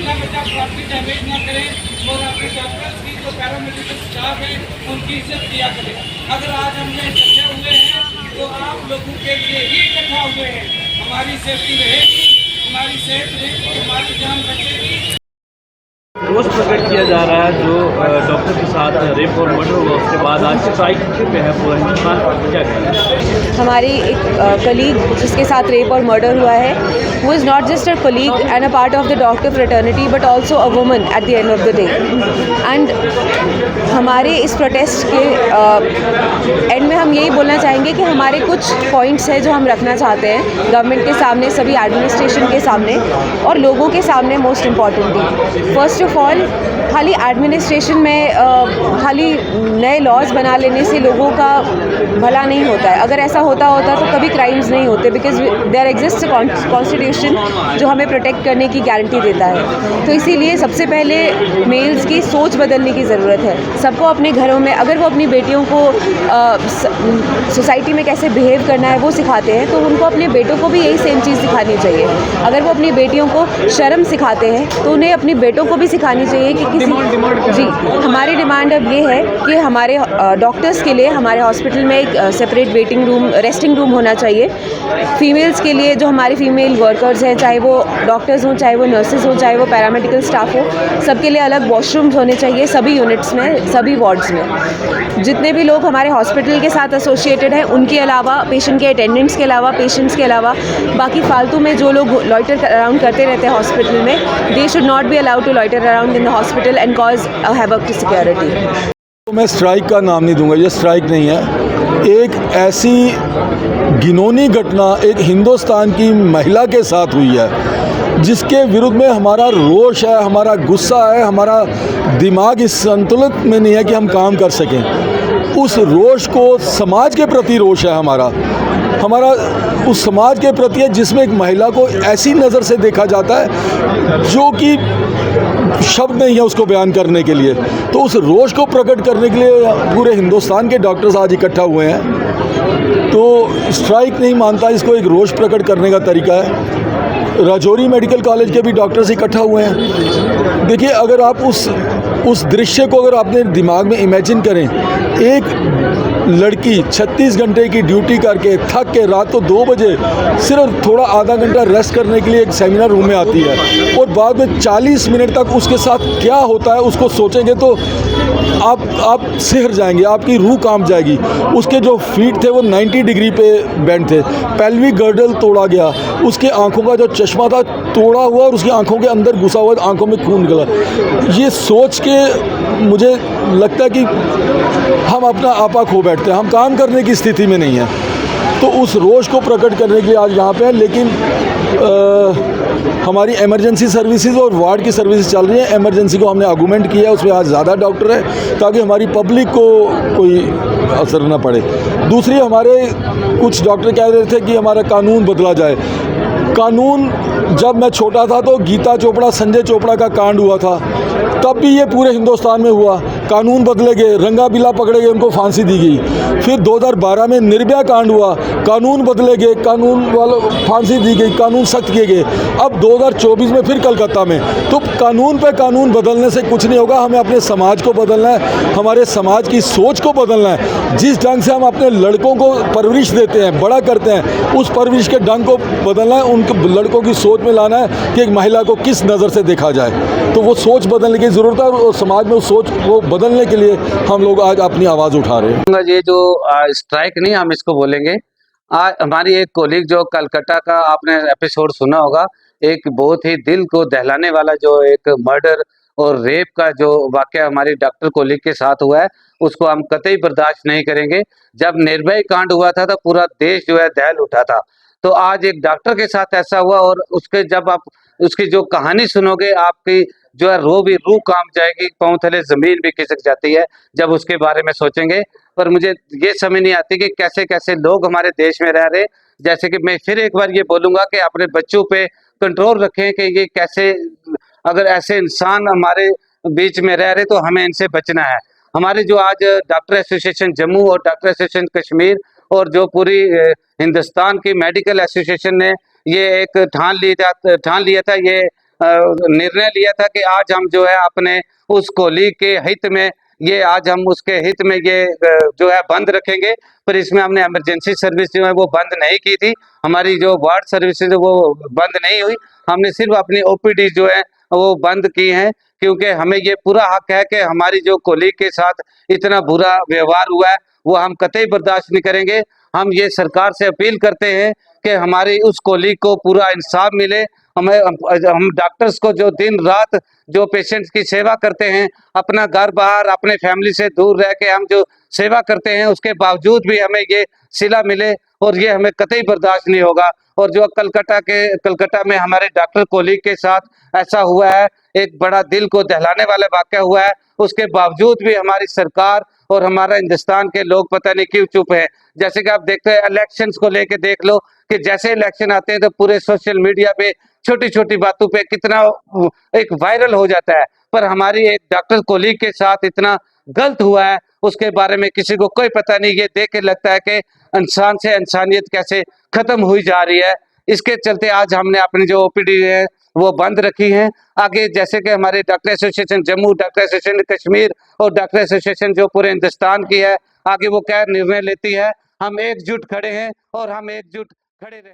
बचा बचा property damage ना करें और अपने डॉक्टर्स की जो पैरामेडिकल स्टाफ है उनकी इज्जत किया करें। अगर आज हमने इकट्ठे हुए हैं तो आप लोगों के लिए ही इकट्ठा हुए हैं। हमारी सेफ्टी रहेगी, हमारी सेहत रहेगी, हमारी जान बचेगी। रोष प्रकट किया जा रहा है जो डॉक्टर के साथ रेप और मर्डर हुआ उसके बाद आज स्ट्राइक पे है पूरा हिंदुस्तान। क्या कहना है? हमारी एक कलीग जिसके साथ रेप और मर्डर हुआ है, वो is not just a colleague and a part of the doctor fraternity but also a woman at the end of the day. And हमारे इस प्रोटेस्ट के एंड में हम यही बोलना चाहेंगे कि हमारे कुछ पॉइंट्स हैं जो हम रखना चाहते हैं गवर्नमेंट के सामने, सभी एडमिनिस्ट्रेशन के सामने और लोगों के सामने। Most importantly first of all, खाली एडमिनिस्ट्रेशन में खाली नए लॉज बना लेने से लोगों का भला नहीं होता है। अगर ऐसा होता तो कभी क्राइम्स नहीं होते, बिकॉज देयर एग्जिस्ट कॉन्स्टिट्यूशन जो हमें प्रोटेक्ट करने की गारंटी देता है। तो इसीलिए सबसे पहले मेल्स की सोच बदलने की ज़रूरत है। सबको अपने घरों में, अगर वो अपनी बेटियों को सोसाइटी में कैसे बिहेव करना है वो सिखाते हैं, तो उनको अपने बेटों को भी यही सेम चीज़ सिखानी चाहिए। अगर वो अपनी बेटियों को शर्म सिखाते हैं तो उन्हें अपनी बेटों को भी सिखानी चाहिए कि जी, हमारी डिमांड अब ये है कि हमारे डॉक्टर्स के लिए हमारे हॉस्पिटल में एक separate waiting room, resting room होना चाहिए। फीमेल्स के लिए जो हमारे फीमेल वर्कर्स हैं, चाहे वो डॉक्टर्स हों, चाहे वो नर्सेज हों, चाहे वो पैरामेडिकल स्टाफ हो, सबके लिए अलग वॉशरूम्स होने चाहिए सभी यूनिट्स में, सभी वार्ड्स में। जितने भी लोग हमारे हॉस्पिटल के साथ एसोसिएटेड हैं उनके अलावा, पेशेंट के अटेंडेंट्स के अलावा, पेशेंट्स के अलावा, बाकी फालतू में जो लोग लॉइटर अराउंड करते रहते हैं हॉस्पिटल में, they should not be allowed to loiter around in the hospital and cause havoc to security. मैं स्ट्राइक का नाम नहीं दूंगा, ये स्ट्राइक नहीं है। एक ऐसी घिनौनी घटना एक हिंदुस्तान की महिला के साथ हुई है जिसके विरुद्ध में हमारा रोष है, हमारा गुस्सा है, हमारा दिमाग इस संतुलित में नहीं है कि हम काम कर सकें। उस रोष को, समाज के प्रति रोष है हमारा उस समाज के प्रति है जिसमें एक महिला को ऐसी नज़र से देखा जाता है जो कि शब्द नहीं है उसको बयान करने के लिए। तो उस रोष को प्रकट करने के लिए पूरे हिंदुस्तान के डॉक्टर्स आज इकट्ठा हुए हैं। तो स्ट्राइक नहीं मानता, इसको एक रोष प्रकट करने का तरीका है। राजौरी मेडिकल कॉलेज के भी डॉक्टर्स इकट्ठा हुए हैं। देखिए, अगर आप उस दृश्य को अगर आपने दिमाग में इमेजिन करें, एक लड़की 36 घंटे की ड्यूटी करके थक के रात को 2 बजे सिर्फ थोड़ा आधा घंटा रेस्ट करने के लिए एक सेमिनार रूम में आती है और बाद में 40 मिनट तक उसके साथ क्या होता है उसको सोचेंगे तो आप सिहर जाएंगे, आपकी रूह कांप जाएगी। उसके जो फीट थे वो 90 डिग्री पे बेंड थे, पेल्विक गर्डल तोड़ा गया, उसके आंखों का जो चश्मा था तोड़ा हुआ और उसकी आंखों के अंदर घुसा हुआ, आंखों में खून निकला। ये सोच के मुझे लगता है कि हम अपना आपा खो बैठते हैं, हम काम करने की स्थिति में नहीं हैं। तो उस रोष को प्रकट करने के लिए आज यहाँ पे हैं। लेकिन हमारी इमरजेंसी सर्विसेज और वार्ड की सर्विसेज चल रही है। इमरजेंसी को हमने आर्गूमेंट किया है, उसमें आज ज़्यादा डॉक्टर है ताकि हमारी पब्लिक को कोई असर न पड़े। दूसरी, हमारे कुछ डॉक्टर कह रहे थे कि हमारा कानून बदला जाए। कानून, जब मैं छोटा था तो गीता चोपड़ा, संजय चोपड़ा का कांड हुआ था, तब भी ये पूरे हिंदुस्तान में हुआ। कानून बदले गए, रंगा बिला पकड़े गए, उनको फांसी दी गई। फिर 2012 में निर्भया कांड हुआ, कानून बदले गए, कानून वालों फांसी दी गई, कानून सख्त किए गए। अब 2024 में फिर कलकत्ता में। तो कानून पे कानून बदलने से कुछ नहीं होगा, हमें अपने समाज को बदलना है, हमारे समाज की सोच को बदलना है। जिस ढंग से हम अपने लड़कों को परवरिश देते हैं, बड़ा करते हैं, उस परवरिश के ढंग को बदलना है। उनके लड़कों की सोच में लाना है कि एक महिला को किस नज़र से देखा जाए। तो वो सोच बदलने की ज़रूरत है और समाज में उस सोच को बदलने के लिए हम लोग आज अपनी आवाज़ उठा रहे हैं। ये जो स्ट्राइक नहीं हम इसको बोलेंगे, आज हमारी एक कोलीग जो कलकत्ता का आपने एपिसोड सुना होगा, एक बहुत ही दिल को दहलाने वाला जो एक मर्डर और रेप का जो वाकया हमारी डॉक्टर कोलीग के साथ हुआ है, उसको हम कतई बर्दाश्त नहीं करेंगे। जब निर्भया कांड हुआ था तो पूरा देश जो है दहल उठा था, तो आज एक डॉक्टर के साथ ऐसा हुआ और उसके जब आप उसकी जो कहानी सुनोगे आपकी जो है रूह कांप जाएगी, पांव तले जमीन भी खिसक जाती है जब उसके बारे में सोचेंगे। पर मुझे ये समझ नहीं आती कि कैसे कैसे लोग हमारे देश में रह रहे। जैसे कि मैं फिर एक बार ये बोलूंगा कि अपने बच्चों पे कंट्रोल रखें कि ये कैसे, अगर ऐसे इंसान हमारे बीच में रह रहे तो हमें इनसे बचना है। हमारे जो आज डॉक्टर एसोसिएशन जम्मू और डॉक्टर एसोसिएशन कश्मीर और जो पूरी हिंदुस्तान की मेडिकल एसोसिएशन ने ये एक ठान लिया था, ये निर्णय लिया था कि आज हम जो है अपने उस कोलीग के हित में ये आज हम उसके हित में ये जो है बंद रखेंगे, पर इसमें हमने इमरजेंसी सर्विस जो है वो बंद नहीं की थी। हमारी जो वार्ड सर्विसेज वो बंद नहीं हुई, हमने सिर्फ अपनी ओपीडी जो है वो बंद की हैं, क्योंकि हमें ये पूरा हक है कि हमारी जो कोलीग के साथ इतना बुरा व्यवहार हुआ है वो हम कतई बर्दाश्त नहीं करेंगे। हम ये सरकार से अपील करते हैं कि हमारी उस कोलीग को पूरा इंसाफ मिले। हम डॉक्टर्स को जो दिन रात जो पेशेंट्स की सेवा करते हैं, अपना घर बाहर अपने फैमिली से दूर रह के हम जो सेवा करते हैं, उसके बावजूद भी हमें ये सिला मिले और ये हमें कतई बर्दाश्त नहीं होगा। और जो कलकत्ता में हमारे डॉक्टर कोलीग के साथ ऐसा हुआ है, एक बड़ा दिल को दहलाने वाला वाक़या हुआ है, उसके बावजूद भी हमारी सरकार और हमारा हिंदुस्तान के लोग पता नहीं क्यों चुप है। जैसे कि आप देखते हैं इलेक्शंस को लेके देख लो कि जैसे इलेक्शन आते हैं तो पूरे सोशल मीडिया पे छोटी छोटी बातों पे कितना एक वायरल हो जाता है, पर हमारी एक डॉक्टर कोलीग के साथ इतना गलत हुआ है उसके बारे में किसी को कोई पता नहीं। ये देख के लगता है कि इंसान से इंसानियत कैसे खत्म हुई जा रही है। इसके चलते आज हमने अपनी जो ओपीडी है वो बंद रखी है। आगे जैसे कि हमारे doctor association Jammu, doctor association Kashmir और डॉक्टर एसोसिएशन जो पूरे हिंदुस्तान की है, आगे वो क्या निर्णय लेती है, हम एकजुट खड़े हैं और हम एकजुट खड़े रहे।